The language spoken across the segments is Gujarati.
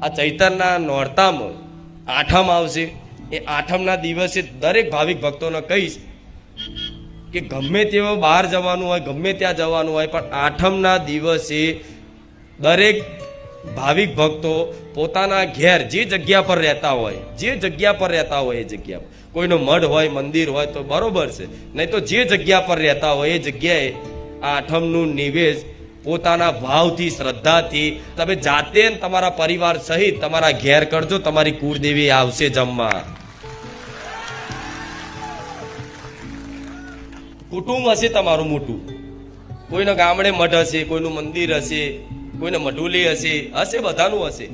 આ ચૈતરના નોરતામાં આઠમ આવશે. એ આઠમના દિવસે દરેક ભાવિક ભક્તોને કહીશ કે ગમે તેવો બહાર જવાનું હોય, ગમે ત્યાં જવાનું હોય, પણ આઠમના દિવસે દરેક ભાવિક ભક્તો પોતાના ઘેર જે જગ્યા પર રહેતા હોય, એ જગ્યા કોઈનો મઢ હોય, મંદિર હોય તો બરોબર છે, નહીં તો જે જગ્યા પર રહેતા હોય એ જગ્યાએ આઠમનું નિવેદ પોતાના ભાવથી, શ્રદ્ધાથી તમે જાતે તમારા પરિવાર સહિત તમારા ઘેર કરજો. તમારી કુળદેવી આવશે જમવા. કુટુંબ હશે તમારું મોટું, કોઈના ગામડે મઠ હશે, કોઈનું મંદિર હશે, કોઈને મઢુલી હશે, બધાનું હશે.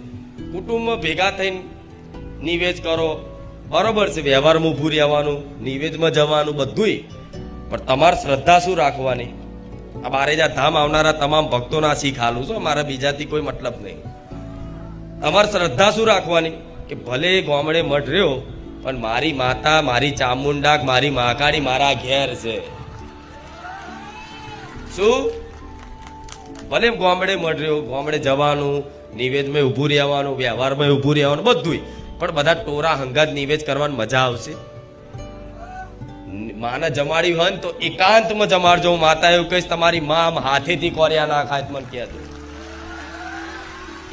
કુટુંબમાં ભેગા થઈને નિવેદ કરો, બરોબર છે. વ્યવહારમાં ઊભું રહેવાનું, નિવેદમાં જવાનું, બધુંય. પણ તમારે શ્રદ્ધા શું રાખવાની? આ બારેજા ધામ આવનારા તમામ ભક્તોના શીખ હાલું છું, મારા બીજાથી કોઈ મતલબ નહીં. તમારે શ્રદ્ધા શું રાખવાની કે ભલે ગામડે મઠ રહ્યો પણ મારી માતા, મારી ચામુંડા, મારી મહાકાળી મારા ઘેર છે. શું? ભલે ગામડે મઠ રહ્યો, ગામડે જવાનું, નિવેદમાં ઊભું રહેવાનું, વ્યવહારમાં ઊભું રહેવાનું, બધુંય. પણ બધા ટોરા હંગાત નિવેદ કરવાની મજા આવશે. માને જમાડી હોય ને તો એકાંતમાં જમાડજો. માતા એવું કહીશ તમારી માં હાથેથી કોર્યા ના ખાય મને કહેતો.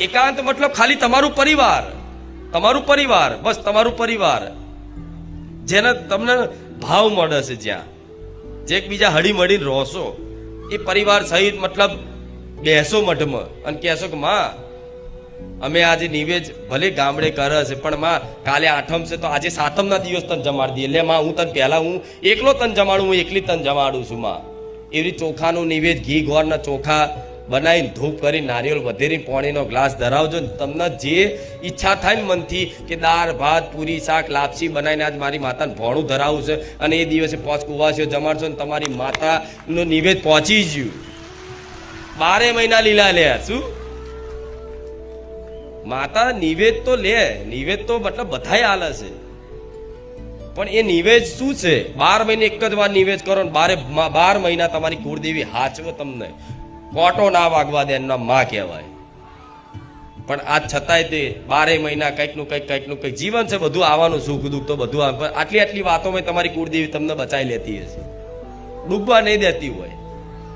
એકાંત મતલબ ખાલી તમારું પરિવાર, બસ તમારું પરિવાર, જેને તમને ભાવ મળે છે, જ્યાં જે એકબીજા હળી મળીને રહશો, એ પરિવાર સહિત મતલબ બેસો મઠમાં અને કહેશો કે માં અમે આજે નિવેદ ભલે ગામડે કરે છે પણ માં કાલે આઠમ છે તો આજે સાતમના દિવસ તને જમાડી દઈએ. એટલે માં હું તને પહેલા હું એકલો તને જમાડું, હું એકલી તને જમાડું છું માં. એવી ચોખાનું નિવેદ, ઘી ગોળના ચોખા બનાવીને ધૂપ કરી નારિયેળ વધેરી પાણીનો ગ્લાસ ધરાવજો. તમને જે ઈચ્છા થાય ને મનથી કે દાળ ભાત પૂરી શાક લાપસી બનાવીને આજ મારી માતાને ભોણું ધરાવવું છે અને એ દિવસે 5 કુવાસીઓ જમાડશો ને તમારી માતાનો નિવેદ પહોંચી ગયું. 12 મહિના લીલા લે. શું માતા નિવેદ તો લે, નિવેદ તો મતલબ બધાય હાલે છે, પણ એ નિવેદ શું છે? 12 મહિને એક જ વાર નિવેદ કરો ને 12 મહિના તમારી કુળદેવી હાચવો, તમને કોટો ના વાગવા દે, એમના માં કહેવાય. પણ આજ છતાંય તે 12 મહિના કંઈકનું કંઈક જીવન છે, બધું આવવાનું, સુખ દુઃખ તો બધું આવે. આટલી વાતોમાં તમારી કુળદેવી તમને બચાવી લેતી હશે, ડૂબવા નહીં દેતી હોય.